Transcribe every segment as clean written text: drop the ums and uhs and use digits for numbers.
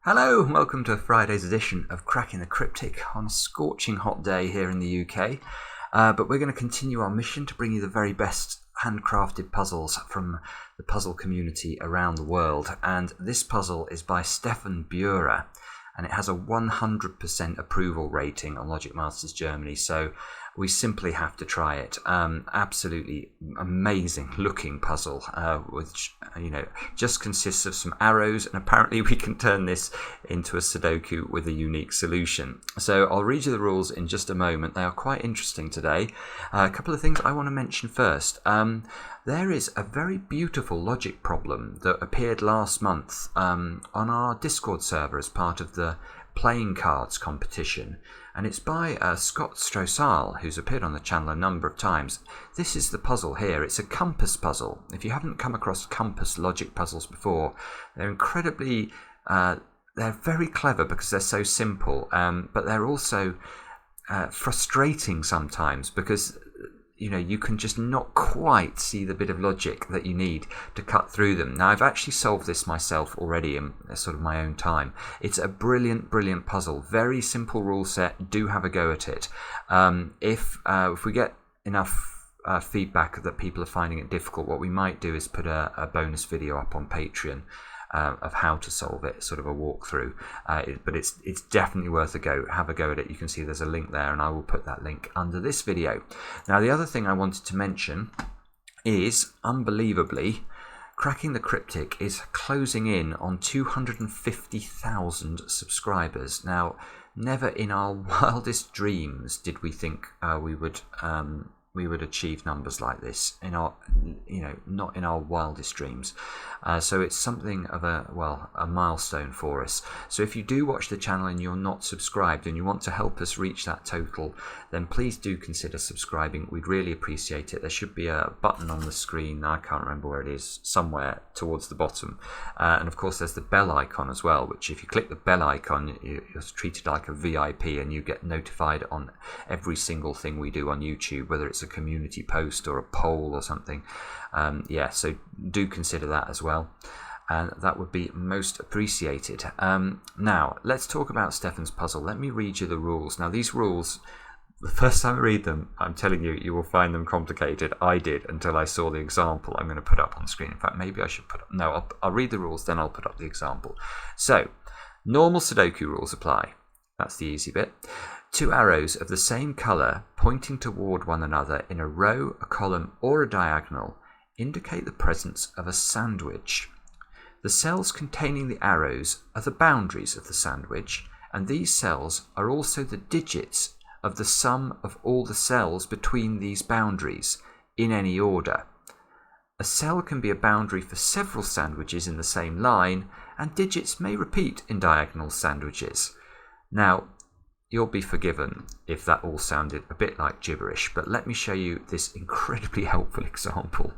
Hello and welcome to Friday's edition of Cracking the Cryptic on a scorching hot day here in the UK. But we're going to continue our mission to bring you the very best handcrafted puzzles from the puzzle community around the world. And this puzzle is by Stephane Bura and it has a 100% approval rating on Logic Masters Germany. So we simply have to try it. Absolutely amazing looking puzzle, which just consists of some arrows, and apparently we can turn this into a Sudoku with a unique solution. So I'll read you the rules in just a moment. They are quite interesting today. A couple of things I want to mention first. There is a very beautiful logic problem that appeared last month on our Discord server as part of the playing cards competition, and it's by Scott Strosahl, who's appeared on the channel a number of times. This is the puzzle here. It's a compass puzzle. If you haven't come across compass logic puzzles before, they're incredibly they're very clever because they're so simple, but they're also frustrating sometimes because you can just not quite see the bit of logic that you need to cut through them. Now, I've actually solved this myself already in sort of my own time. It's a brilliant puzzle. Very simple rule set. Do have a go at it. If we get enough feedback that people are finding it difficult, what we might do is put a bonus video up on Patreon of how to solve it, sort of a walkthrough. But it's definitely worth a go. Have a go at it. You can see there's a link there, and I will put that link under this video. Now, the other thing I wanted to mention is, unbelievably, Cracking the Cryptic is closing in on 250,000 subscribers. Now, never in our wildest dreams did we think we would achieve numbers like this in our, not in our wildest dreams. So it's something of a milestone for us. So if you do watch the channel and you're not subscribed and you want to help us reach that total, then please do consider subscribing. We'd really appreciate it. There should be a button on the screen. I can't remember where it is, somewhere towards the bottom. And of course there's the bell icon as well, which if you click the bell icon, you're treated like a VIP and you get notified on every single thing we do on YouTube, whether it's a community post or a poll or something. So do consider that as well, and that would be most appreciated. Now let's talk about Stephane's puzzle. Let me read you the rules. Now, these rules, the first time I read them, I'm telling you, you will find them complicated. I did, until I saw the example I'm going to put up on screen. In fact, maybe I should I'll read the rules, then I'll put up the example. So normal Sudoku rules apply. That's the easy bit. 2 arrows of the same colour pointing toward one another in a row, a column or a diagonal indicate the presence of a sandwich. The cells containing the arrows are the boundaries of the sandwich, and these cells are also the digits of the sum of all the cells between these boundaries in any order. A cell can be a boundary for several sandwiches in the same line, and digits may repeat in diagonal sandwiches. Now, you'll be forgiven if that all sounded a bit like gibberish, but let me show you this incredibly helpful example,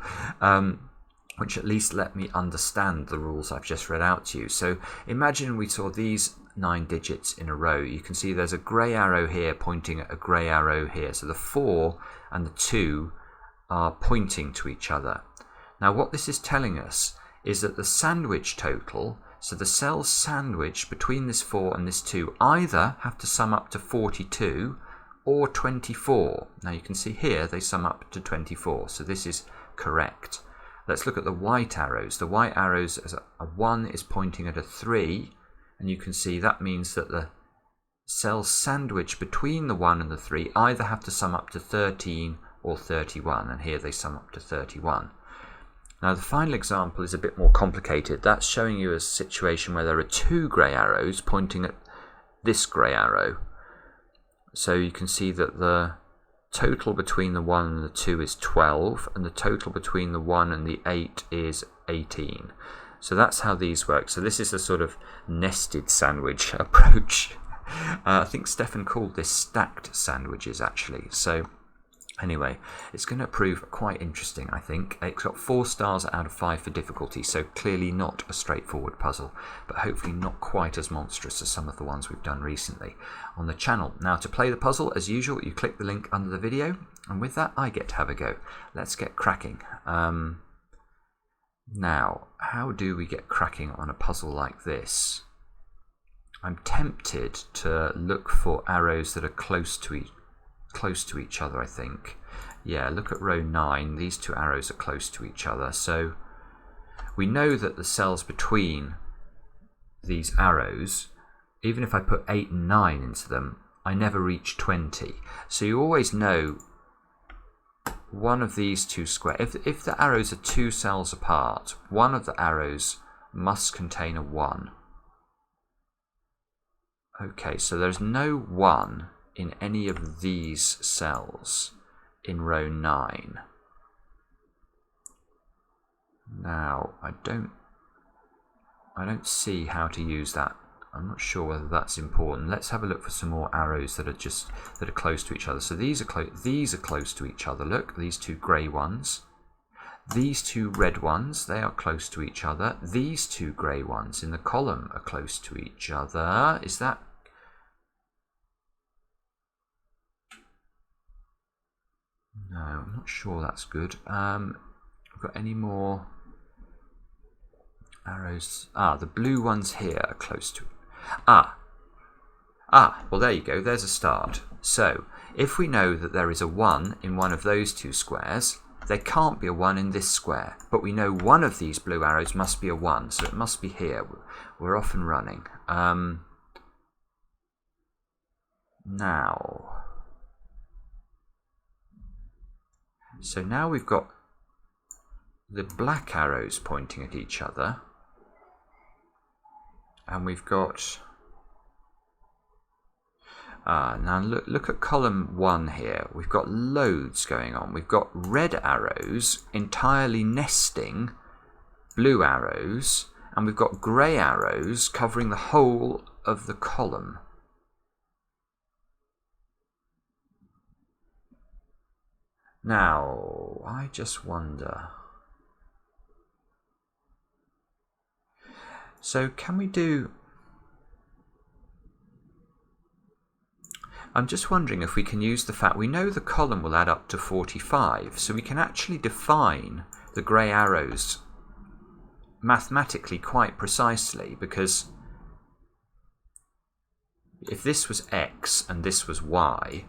which at least let me understand the rules I've just read out to you. So imagine we saw these 9 digits in a row. You can see there's a grey arrow here pointing at a grey arrow here. So the 4 and the 2 are pointing to each other. Now, what this is telling us is that the sandwich total, so the cells sandwiched between this 4 and this 2, either have to sum up to 42 or 24. Now you can see here they sum up to 24, so this is correct. Let's look at the white arrows. The white arrows, as a 1 is pointing at a 3, and you can see that means that the cells sandwiched between the 1 and the 3 either have to sum up to 13 or 31, and here they sum up to 31. Now, the final example is a bit more complicated. That's showing you a situation where there are 2 grey arrows pointing at this grey arrow. So you can see that the total between the 1 and the 2 is 12, and the total between the 1 and the 8 is 18. So that's how these work. So this is a sort of nested sandwich approach. I think Stefan called this stacked sandwiches, actually. So anyway, it's going to prove quite interesting, I think. It's got 4 stars out of 5 for difficulty, so clearly not a straightforward puzzle, but hopefully not quite as monstrous as some of the ones we've done recently on the channel. Now, to play the puzzle, as usual, you click the link under the video, and with that, I get to have a go. Let's get cracking. Now, how do we get cracking on a puzzle like this? I'm tempted to look for arrows that are close to each other, I think. Yeah, look at row 9. These two arrows are close to each other. So we know that the cells between these arrows, even if I put 8 and 9 into them, I never reach 20. So you always know one of these two squares. If the arrows are 2 cells apart, one of the arrows must contain a 1. Okay, so there's no 1 in any of these cells in row 9. Now, I don't see how to use that. I'm not sure whether that's important. Let's have a look for some more arrows that are close to each other. So these are close to each other. Look, these 2 grey ones. These 2 red ones, they are close to each other. These 2 grey ones in the column are close to each other. Is that... No, I'm not sure that's good. We've got any more arrows? The blue ones here are close to... well there you go, there's a start. So, if we know that there is a 1 in one of those 2 squares, there can't be a 1 in this square. But we know one of these blue arrows must be a 1, so it must be here. We're off and running. Now... So now we've got the black arrows pointing at each other, and we've got now look at column 1 here. We've got loads going on. We've got red arrows entirely nesting blue arrows, and we've got grey arrows covering the whole of the column. Now, I just wonder... So, can we do... I'm just wondering if we can use the fact we know the column will add up to 45, so we can actually define the grey arrows mathematically quite precisely, because if this was X and this was Y,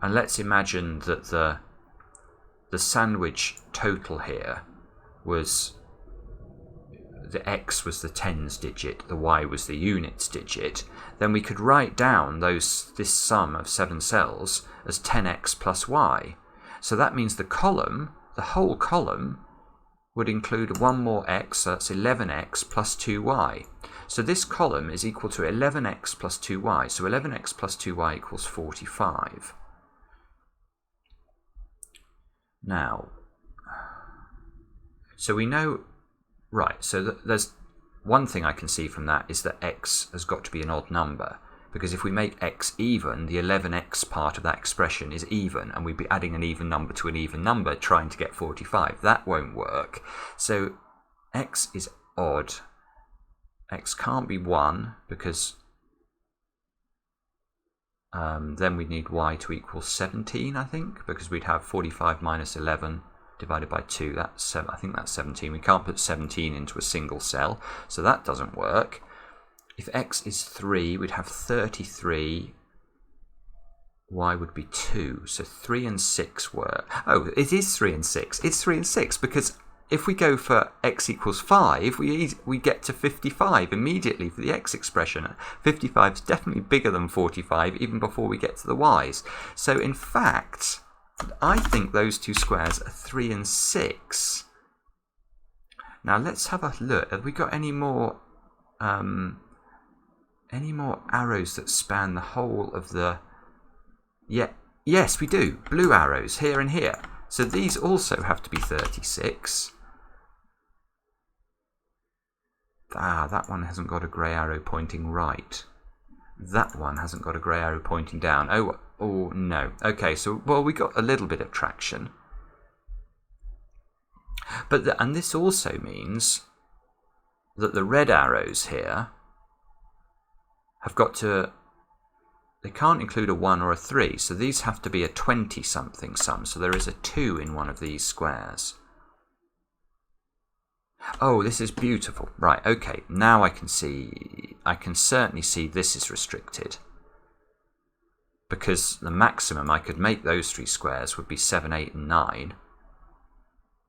and let's imagine that the sandwich total here was, the X was the tens digit, the Y was the units digit, then we could write down this sum of 7 cells as 10x plus Y. So that means the column, the whole column, would include one more x, so that's 11x plus 2y. So this column is equal to 11x plus 2y, so 11x plus 2y equals 45. Now, so we know, right, so there's one thing I can see from that is that x has got to be an odd number, because if we make x even, the 11x part of that expression is even, and we'd be adding an even number to an even number trying to get 45. That won't work. So x is odd. X can't be 1, because then we'd need y to equal 17, I think, because we'd have 45 minus 11 divided by 2. That's I think that's 17. We can't put 17 into a single cell, so that doesn't work. If x is 3, we'd have 33. Y would be 2. So 3 and 6 work. Oh, it is 3 and 6. It's 3 and 6, because if we go for x equals 5, we get to 55 immediately for the x expression. 55 is definitely bigger than 45 even before we get to the y's. So in fact, I think those two squares are 3 and 6. Now let's have a look. Have we got any more arrows that span the whole of the... Yeah, yes, we do. Blue arrows here and here. So these also have to be 36. That one hasn't got a grey arrow pointing right. That one hasn't got a grey arrow pointing down. Oh no. Okay, so, well, we got a little bit of traction. But and this also means that the red arrows here have got to... They can't include a 1 or a 3, so these have to be a 20-something sum. So there is a 2 in one of these squares. Oh, this is beautiful. Right, okay. Now I can certainly see this is restricted. Because the maximum I could make those 3 squares would be 7, 8, and 9.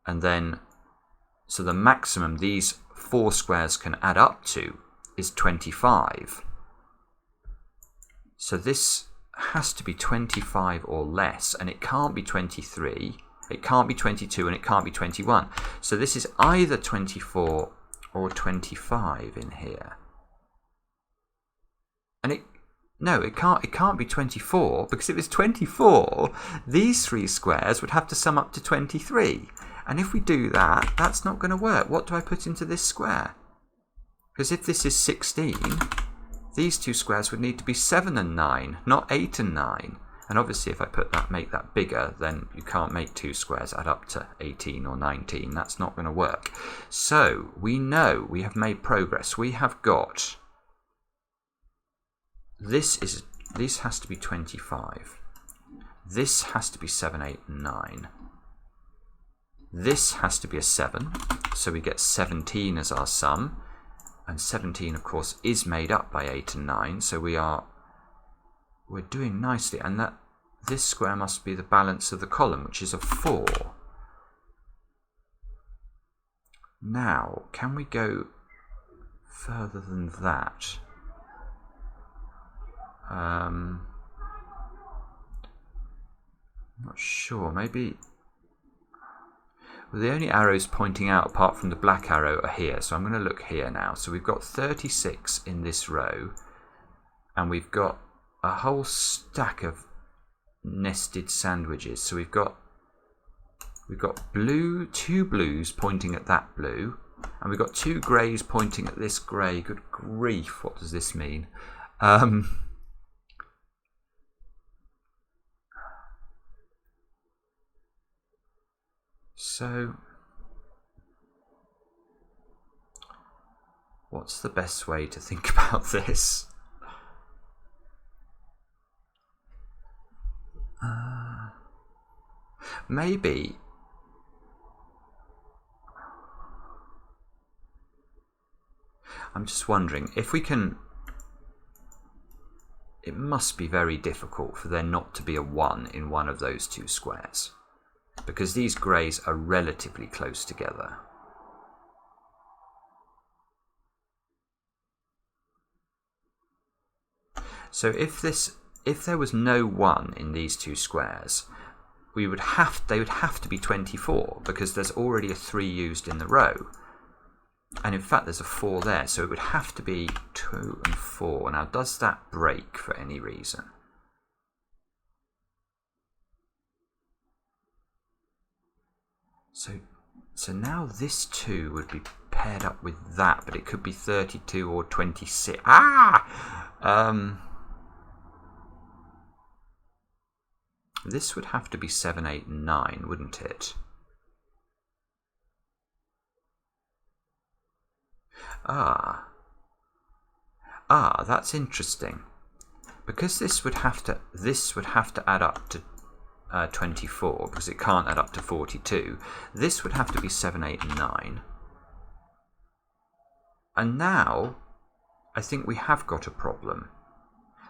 And then, so the maximum these 4 squares can add up to is 25. So this has to be 25 or less, and it can't be 23, it can't be 22, and it can't be 21. So this is either 24 or 25 in here. And it can't be 24, because if it's 24, these 3 squares would have to sum up to 23. And if we do that, that's not going to work. What do I put into this square? Because if this is 16, these 2 squares would need to be 7 and 9, not 8 and 9. And obviously if I make that bigger, then you can't make 2 squares add up to 18 or 19. That's not going to work. So we know we have made progress. We have got... This has to be 25. This has to be 7, 8, and 9. This has to be a 7, so we get 17 as our sum. And 17, of course, is made up by 8 and 9, so we're doing nicely. And this square must be the balance of the column, which is a 4. Now, can we go further than that? I'm not sure. Maybe... Well, the only arrows pointing out apart from the black arrow are here, so I'm going to look here now. So we've got 36 in this row, and we've got a whole stack of nested sandwiches. So we've got blue, 2 blues pointing at that blue, and we've got 2 greys pointing at this grey. Good grief, what does this mean? So, what's the best way to think about this? Maybe I'm just wondering if we can... It must be very difficult for there not to be a 1 in one of those 2 squares, because these greys are relatively close together. So if there was no 1 in these 2 squares, they would have to be 24, because there's already a 3 used in the row. And in fact there's a 4 there, so it would have to be 2 and 4. Now, does that break for any reason? So now this 2 would be paired up with that, but it could be 32 or 26. This would have to be 7, 8, and 9, wouldn't it? That's interesting. Because this would have to add up to 24, because it can't add up to 42. This would have to be 7, 8, and 9. And now I think we have got a problem,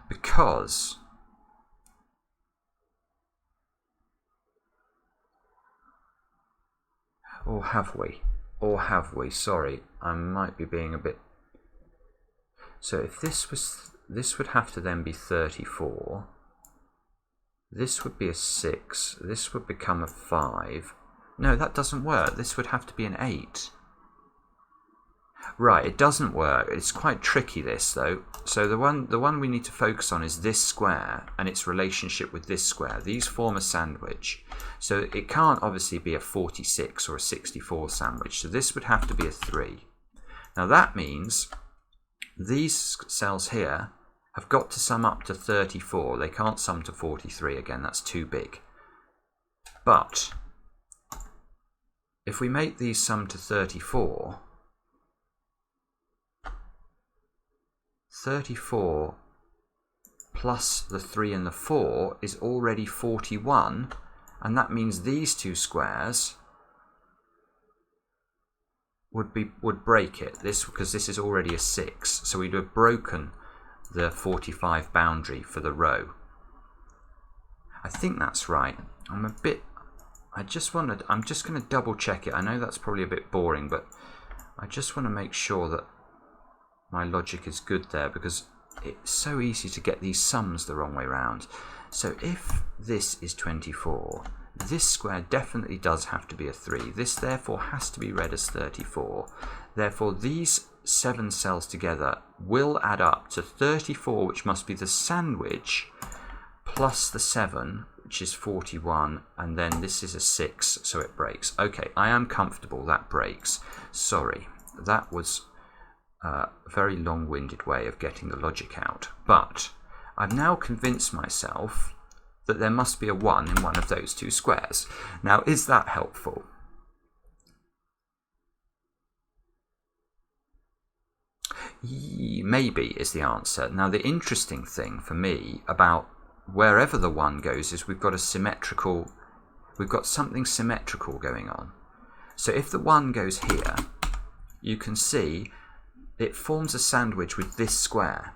because or have we? Sorry, I might be being a bit... So if this would have to then be 34. This would be a 6. This would become a 5. No, that doesn't work. This would have to be an 8. Right, it doesn't work. It's quite tricky, this, though. So the one we need to focus on is this square and its relationship with this square. These form a sandwich. So it can't obviously be a 46 or a 64 sandwich. So this would have to be a 3. Now that means these cells here have got to sum up to 34. They can't sum to 43 again. That's too big. But if we make these sum to 34... 34 plus the 3 and the 4 is already 41, and that means these 2 squares would break it. This because this is already a 6, so we'd have broken the 45 boundary for the row. I think that's right. I'm just going to double check it. I know that's probably a bit boring, but I just want to make sure that my logic is good there, because it's so easy to get these sums the wrong way round. So if this is 24, this square definitely does have to be a 3. This therefore has to be read as 34. Therefore these 7 cells together will add up to 34, which must be the sandwich, plus the 7, which is 41, and then this is a 6, so it breaks. Okay, I am comfortable that breaks. Sorry, that was a very long-winded way of getting the logic out. But I've now convinced myself that there must be a 1 in one of those two squares. Now, is that helpful? Maybe is the answer. Now, the interesting thing for me about wherever the 1 goes is we've got something symmetrical going on. So if the 1 goes here, you can see it forms a sandwich with this square.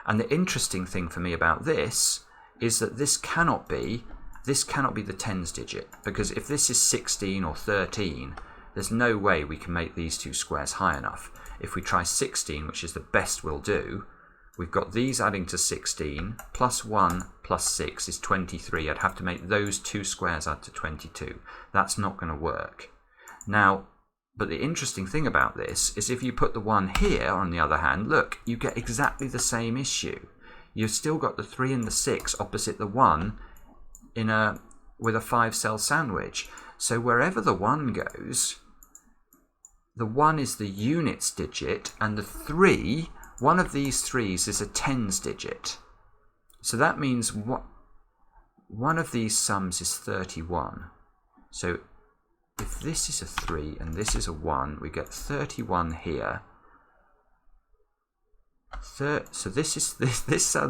And the interesting thing for me about this is that this cannot be the tens digit, because if this is 16 or 13, there's no way we can make these two squares high enough. If we try 16, which is the best we'll do, we've got these adding to 16, plus 1 plus 6 is 23. I'd have to make those two squares add to 22. That's not going to work. Now, but the interesting thing about this is if you put the 1 here, on the other hand, look, you get exactly the same issue. You've still got the 3 and the 6 opposite the 1 with a 5-cell sandwich. So wherever the 1 goes, the 1 is the units digit, and the 3, one of these 3s is a tens digit. So that means one of these sums is 31. So if this is a 3 and this is a 1, we get 31 here. So this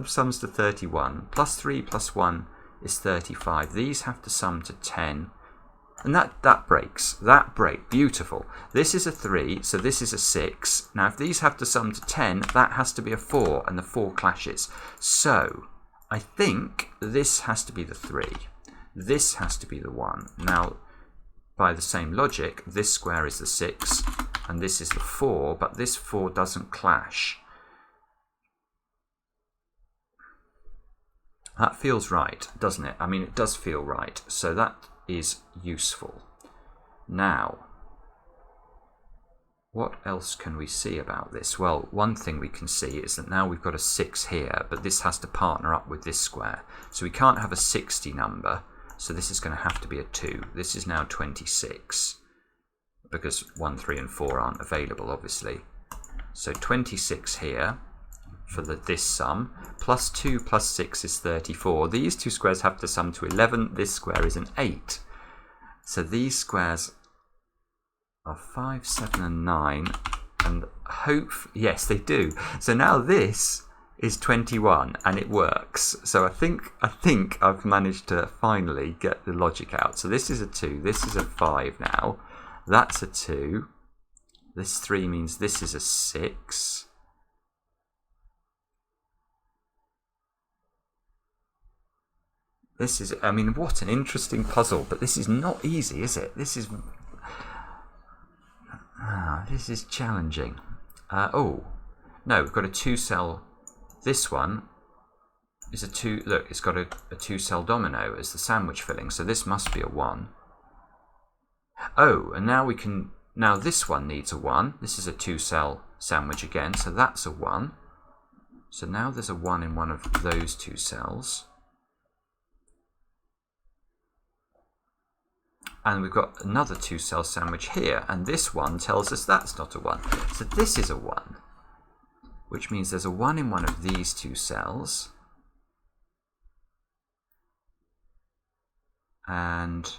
sums to 31. Plus 3 plus 1 is 35. These have to sum to 10. And that breaks. That break. Beautiful. This is a 3, so this is a 6. Now if these have to sum to 10, that has to be a 4, and the 4 clashes. So I think this has to be the 3. This has to be the 1. Now, by the same logic, this square is the 6, and this is the 4, but this 4 doesn't clash. That feels right, doesn't it? I mean, it does feel right. So that is useful. Now, what else can we see about this? Well, one thing we can see is that now we've got a 6 here, but this has to partner up with this square. So we can't have a 60 number, so this is going to have to be a 2. This is now 26, because 1, 3 and 4 aren't available, obviously. So 26 here for this sum, plus 2 plus 6 is 34. These two squares have to sum to 11. This square is an 8. So these squares are 5, 7 and 9, and yes, they do. So now this is 21 and it works. So I think I've managed to finally get the logic out. So this is a 2, this is a 5 now. That's a 2. This 3 means this is a 6. This is, I mean, what an interesting puzzle, but this is not easy, is it? This is challenging. Oh, no, we've got a 2-cell. This one is a 2, look, it's got a 2-cell domino as the sandwich filling, so this must be a 1. Oh, and now this one needs a 1. This is a 2-cell sandwich again, so that's a 1. So now there's a 1 in one of those 2 cells. And we've got another 2-cell sandwich here, and this one tells us that's not a 1. So this is a 1, which means there's a 1 in one of these 2 cells. And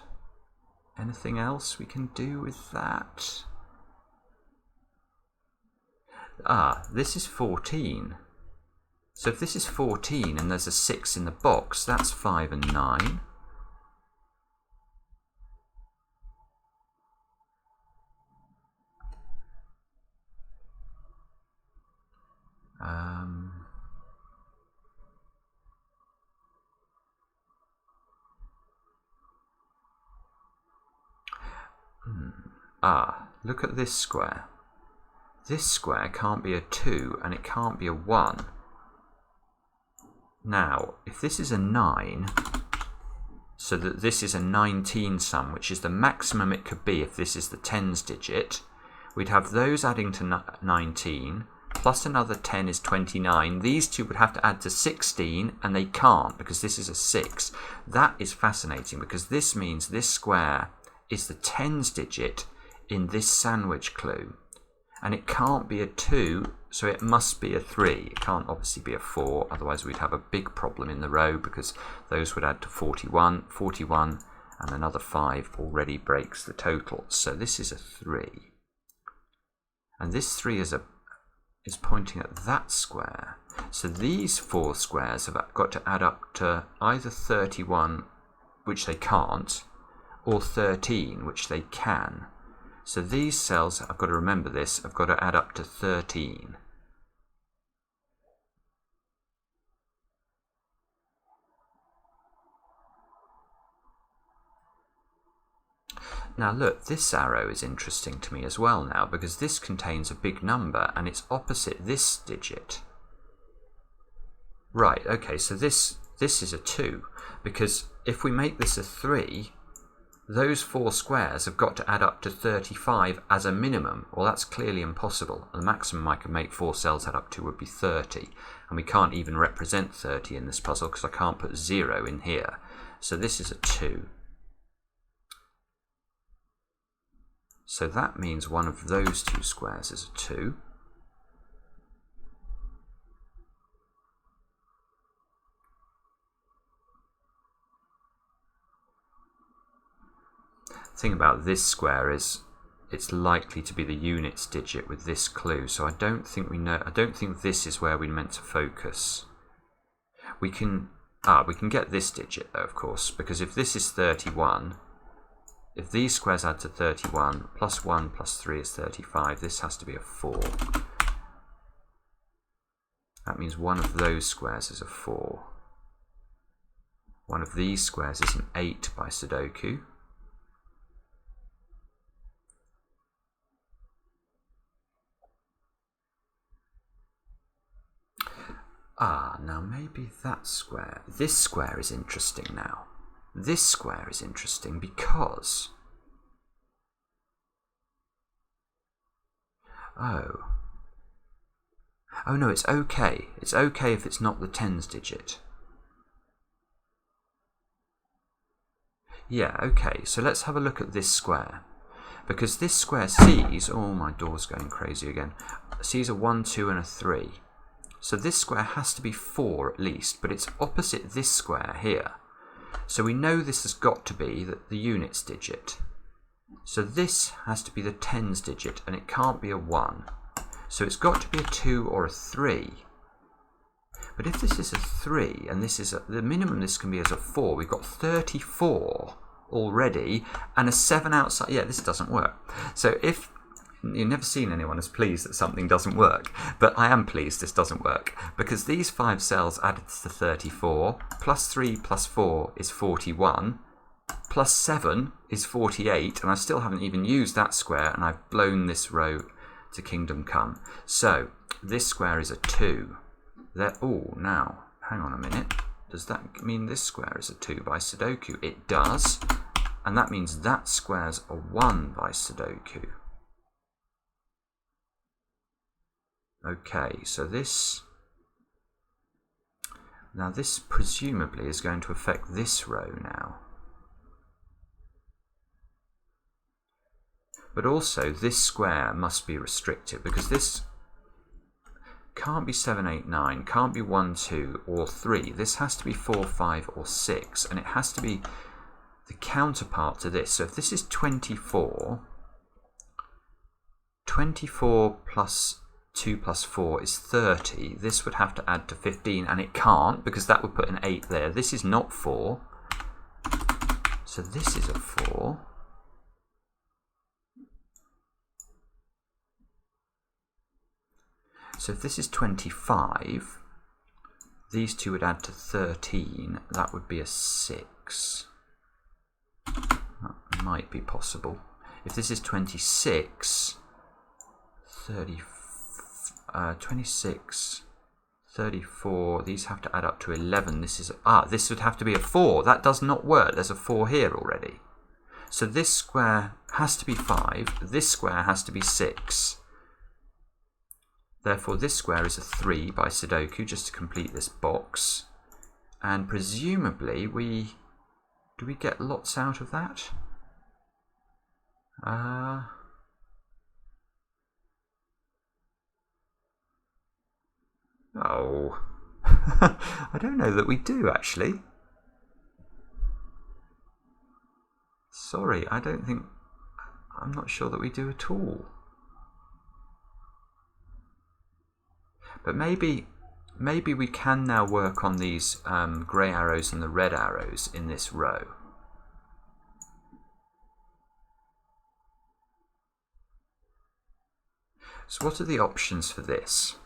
anything else we can do with that? This is 14. So if this is 14 and there's a 6 in the box, that's 5 and 9. Look at this square. This square can't be a 2 and it can't be a 1. Now, if this is a 9, so that this is a 19 sum, which is the maximum it could be if this is the tens digit, we'd have those adding to 19, plus another 10 is 29. These two would have to add to 16, and they can't because this is a 6. That is fascinating because this means this square is the tens digit in this sandwich clue. And it can't be a 2, so it must be a 3. It can't obviously be a 4, otherwise we'd have a big problem in the row because those would add to 41, and another 5 already breaks the total. So this is a 3. And this 3 is pointing at that square. So these 4 squares have got to add up to either 31, which they can't, or 13, which they can. So these cells, I've got to remember this, have got to add up to 13. Now look, this arrow is interesting to me as well now because this contains a big number and it's opposite this digit. Right, okay, so this is a 2 because if we make this a 3, those 4 squares have got to add up to 35 as a minimum. Well, that's clearly impossible. The maximum I could make 4 cells add up to would be 30. And we can't even represent 30 in this puzzle because I can't put 0 in here. So this is a 2. So that means one of those 2 squares is a 2. The thing about this square is it's likely to be the units digit with this clue, so I don't think this is where we're meant to focus. We can get this digit though, of course, because if this is 31, if these squares add to 31, plus 1 plus 3 is 35, this has to be a 4. That means one of those squares is a 4. One of these squares is an 8 by Sudoku. Now maybe that square. This square is interesting now. This square is interesting because... Oh no, it's okay. It's okay if it's not the tens digit. Yeah, okay, so let's have a look at this square. Because this square sees... Oh, my door's going crazy again. Sees a 1, 2 and a 3. So this square has to be 4 at least, but it's opposite this square here. So we know this has got to be the units digit. So this has to be the tens digit, and it can't be a 1. So it's got to be a 2 or a 3. But if this is a 3, and this is the minimum this can be is a 4, we've got 34 already, and a 7 outside. Yeah, this doesn't work. So if... You've never seen anyone as pleased that something doesn't work, but I am pleased this doesn't work because these 5 cells added to 34, plus 3 plus 4 is 41, plus 7 is 48, and I still haven't even used that square, and I've blown this row to kingdom come. So this square is a 2. Now, hang on a minute. Does that mean this square is a 2 by Sudoku? It does, and that means that square's a 1 by Sudoku. Okay, so this presumably is going to affect this row now. But also this square must be restricted because this can't be 7, 8, 9, can't be 1, 2 or 3. This has to be 4, 5 or 6, and it has to be the counterpart to this. So if this is 24, 24 plus 2 plus 4 is 30. This would have to add to 15, and it can't because that would put an 8 there. This is not 4. So this is a 4. So if this is 25, these two would add to 13. That would be a 6. That might be possible. If this is 26, 26, 34, these have to add up to 11. This would have to be a 4. That does not work. There's a 4 here already. So this square has to be 5. This square has to be 6. Therefore, this square is a 3 by Sudoku, just to complete this box. And presumably, do we get lots out of that? Oh, I don't know that we do, actually. Sorry, I'm not sure that we do at all. But maybe we can now work on these grey arrows and the red arrows in this row. So what are the options for this?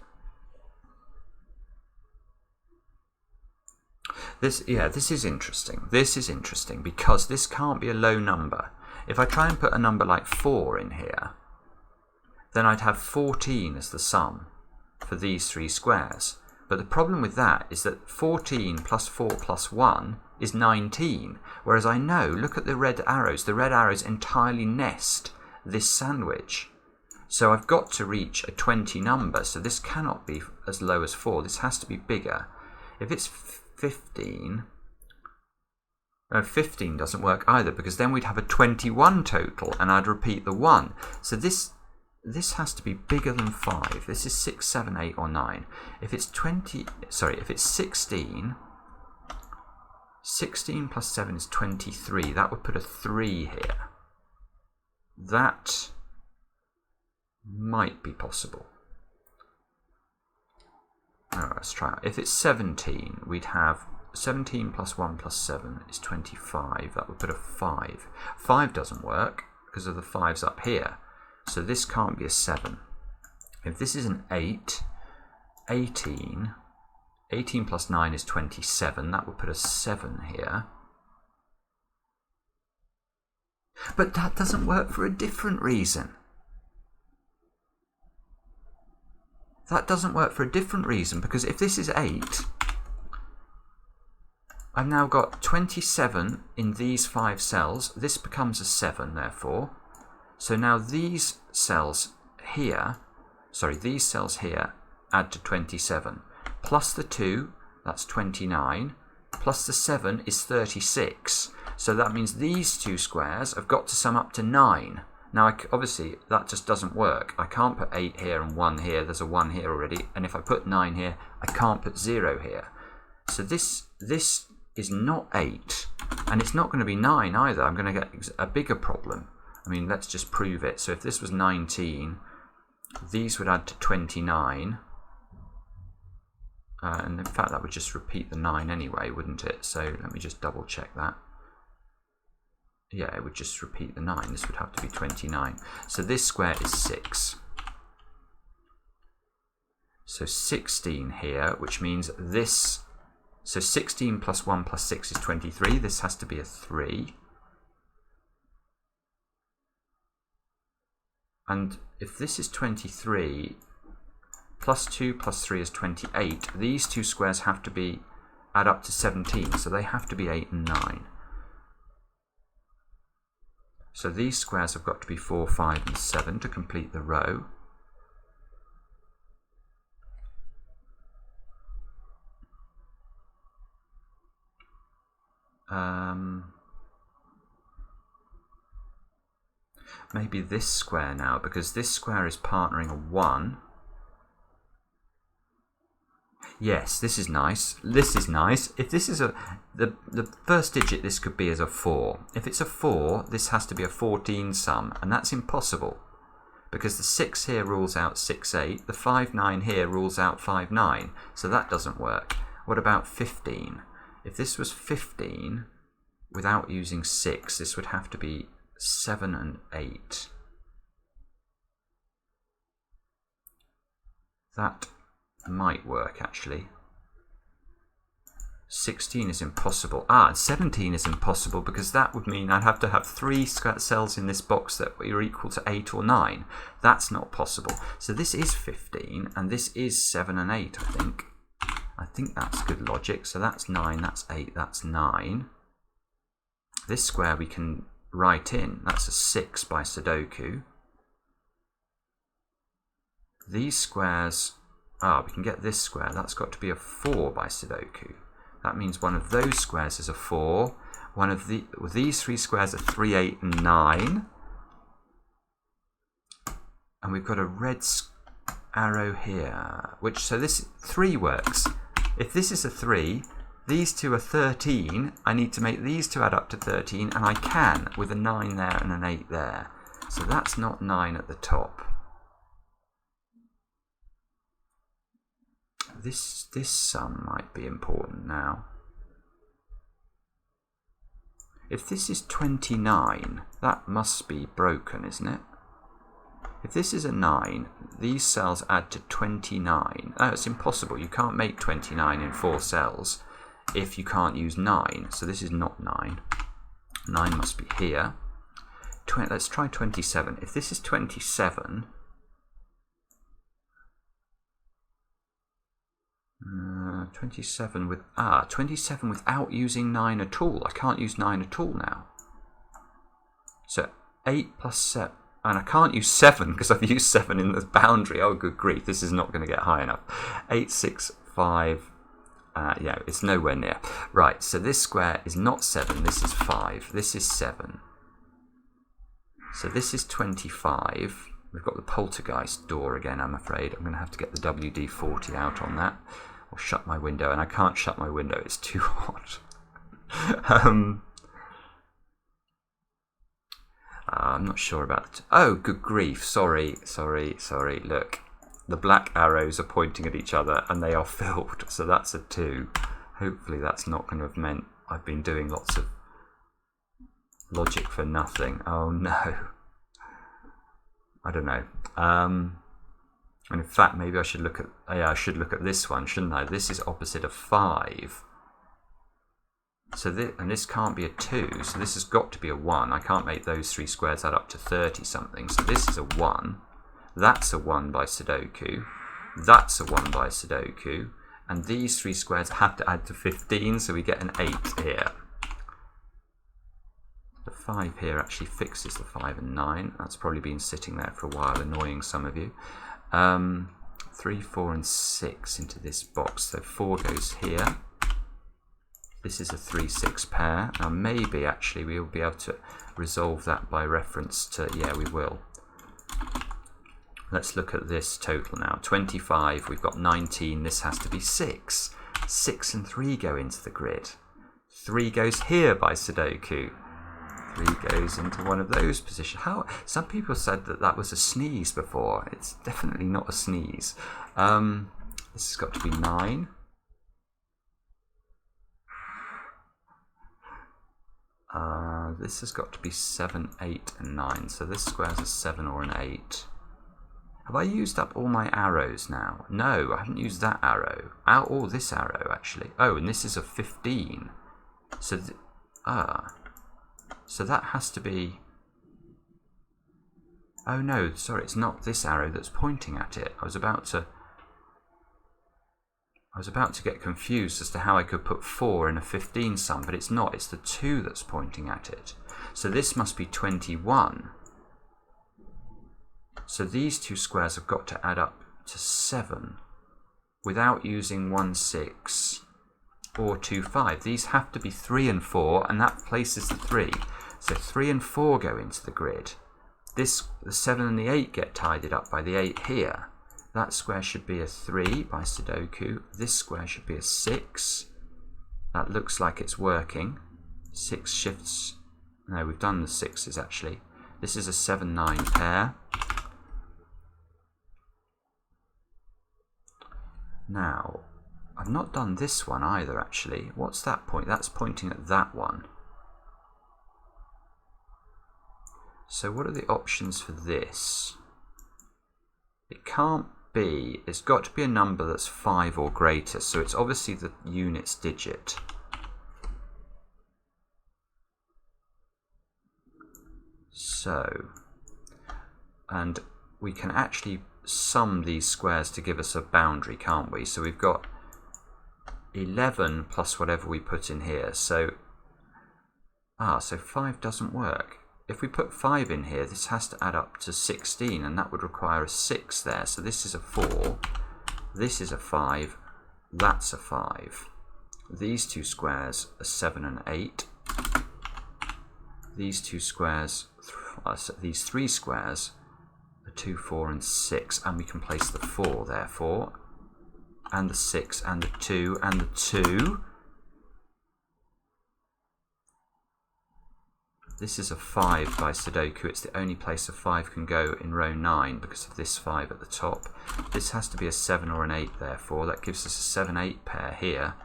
This is interesting. This is interesting because this can't be a low number. If I try and put a number like 4 in here, then I'd have 14 as the sum for these 3 squares. But the problem with that is that 14 plus 4 plus 1 is 19. Whereas I know, look at the red arrows entirely nest this sandwich. So I've got to reach a 20 number, so this cannot be as low as 4. This has to be bigger. If it's 15, 15 doesn't work either, because then we'd have a 21 total, and I'd repeat the 1. So this has to be bigger than 5. This is 6, 7, 8, or 9. If it's 16, 16 plus 7 is 23. That would put a 3 here. That might be possible. Let's try it. If it's 17, we'd have 17 plus 1 plus 7 is 25. That would put a 5. 5 doesn't work because of the 5's up here. So this can't be a 7. If this is an 8, 18 plus 9 is 27. That would put a 7 here. But that doesn't work for a different reason. That doesn't work for a different reason, because if this is 8, I've now got 27 in these 5 cells. This becomes a 7, therefore. So now these cells here add to 27. Plus the 2, that's 29. Plus the 7 is 36. So that means these 2 squares have got to sum up to 9. Now, obviously, that just doesn't work. I can't put 8 here and 1 here. There's a 1 here already. And if I put 9 here, I can't put 0 here. So this is not 8. And it's not going to be 9 either. I'm going to get a bigger problem. I mean, let's just prove it. So if this was 19, these would add to 29. And in fact, that would just repeat the 9 anyway, wouldn't it? So let me just double check that. Yeah, it would just repeat the 9. This would have to be 29. So this square is 6. So 16 here, which means this. So 16 plus 1 plus 6 is 23. This has to be a 3. And if this is 23, plus 2 plus 3 is 28. These 2 squares have to add up to 17. So they have to be 8 and 9. So these squares have got to be 4, 5, and 7 to complete the row. Maybe this square now, because this square is partnering a 1. Yes, this is nice. This is nice. If this is the first digit, this could be as a 4. If it's a 4, this has to be a 14 sum, and that's impossible because the 6 here rules out 6, 8. The 5, 9 here rules out 5, 9. So that doesn't work. What about 15? If this was 15 without using 6, this would have to be 7 and 8. That might work actually. 16 is impossible. And 17 is impossible because that would mean I'd have to have 3 cells in this box that were equal to 8 or 9. That's not possible. So this is 15 and this is 7 and 8, I think. I think that's good logic. So that's 9, that's 8, that's 9. This square we can write in. That's a 6 by Sudoku. These squares, we can get this square. That's got to be a 4 by Sudoku. That means one of those squares is a 4. One of these 3 squares are 3, 8, and 9. And we've got a red arrow here, so this 3 works. If this is a 3, these 2 are 13. I need to make these 2 add up to 13, and I can with a 9 there and an 8 there. So that's not 9 at the top. This sum might be important now. If this is 29, that must be broken, isn't it? If this is a 9, these cells add to 29. Oh, it's impossible. You can't make 29 in 4 cells if you can't use 9. So this is not 9. 9 must be here. Let's try 27. If this is 27... 27 without using 9 at all. I can't use 9 at all now. So 8 plus 7, and I can't use 7 because I've used 7 in the boundary. Oh, good grief, this is not going to get high enough. 8, 6, 5. Yeah, it's nowhere near. Right, so this square is not 7. This is 5. This is 7. So this is 25. We've got the poltergeist door again, I'm afraid. I'm going to have to get the WD-40 out on that. Or shut my window. And I can't shut my window. It's too hot. I'm not sure about... Oh, good grief. Sorry. Look. The black arrows are pointing at each other and they are filled. So that's a 2. Hopefully that's not going to have meant I've been doing lots of logic for nothing. Oh, no. I don't know. And in fact, maybe I should look at... I should look at this one, shouldn't I? This is opposite of 5. So this can't be a 2. So this has got to be a 1. I can't make those 3 squares add up to 30 something. So this is a 1. That's a 1 by Sudoku. That's a 1 by Sudoku. And these 3 squares have to add to 15. So we get an 8 here. The 5 here actually fixes the 5 and 9. That's probably been sitting there for a while, annoying some of you. 3, 4, and 6 into this box. So 4 goes here. This is a 3, 6 pair. Now maybe actually we will be able to resolve that by reference to... Yeah, we will. Let's look at this total now. 25, we've got 19. This has to be 6. 6 and 3 go into the grid. 3 goes here by Sudoku. 3 goes into one of those positions. Some people said that was a sneeze before. It's definitely not a sneeze. This has got to be 9. This has got to be 7, 8, and 9. So this square's a 7 or an 8. Have I used up all my arrows now? No, I haven't used that arrow. Or this arrow, actually. Oh, and this is a 15. So, so that has to be... Oh no, sorry, it's not this arrow that's pointing at it. I was about to get confused as to how I could put 4 in a 15 sum, but it's not. It's the 2 that's pointing at it. So this must be 21. So these 2 squares have got to add up to 7 without using 1, 6 or 2, 5. These have to be 3 and 4, and that places the 3. So 3 and 4 go into the grid. The 7 and the 8 get tidied up by the 8 here. That square should be a 3 by Sudoku. This square should be a 6. That looks like it's working. 6 shifts. No, we've done the 6s actually. This is a 7, 9 pair. Now, I've not done this one either actually. What's that point? That's pointing at that one. So what are the options for this? It can't be, it's got to be a number that's 5 or greater, so it's obviously the units digit. So, and we can actually sum these squares to give us a boundary, can't we? So we've got 11 plus whatever we put in here. So, so 5 doesn't work. If we put 5 in here, this has to add up to 16, and that would require a 6 there. So this is a 4, this is a 5, that's a 5. These two squares are 7 and 8. These two squares, these 3 squares are 2, 4 and 6, and we can place the 4 therefore, and the 6 and the 2 and the 2. This is a 5 by Sudoku. It's the only place a 5 can go in row 9 because of this 5 at the top. This has to be a 7 or an 8 therefore. That gives us a 7-8 pair here.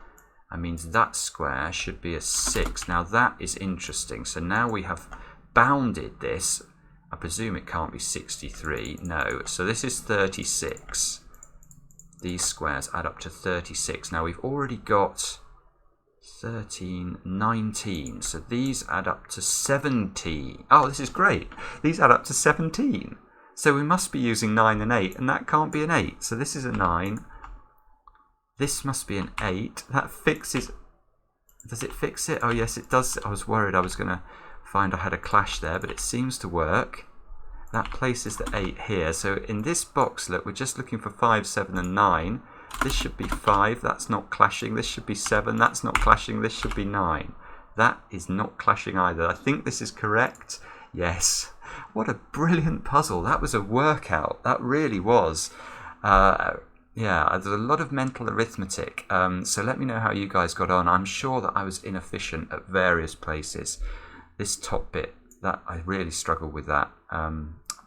That means that square should be a 6. Now that is interesting. So now we have bounded this. I presume it can't be 63. No. So this is 36. These squares add up to 36. Now we've already got 13, 19. So these add up to 17. Oh, this is great. These add up to 17. So we must be using 9 and 8, and that can't be an 8. So this is a 9. This must be an 8. That fixes... Does it fix it? Oh, yes, it does. I was worried I was going to find I had a clash there, but it seems to work. That places the 8 here. So in this box, look, we're just looking for 5, 7, and 9. This should be 5, that's not clashing. This should be 7, that's not clashing. This should be 9. That is not clashing either. I think this is correct. Yes. What a brilliant puzzle. That was a workout. That really was. Yeah, there's a lot of mental arithmetic. So let me know how you guys got on. I'm sure that I was inefficient at various places. This top bit, that I really struggle with that.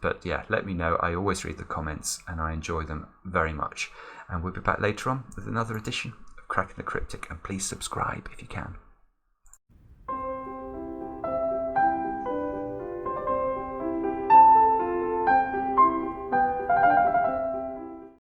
But yeah, let me know. I always read the comments and I enjoy them very much. And we'll be back later on with another edition of Cracking the Cryptic. And please subscribe if you can.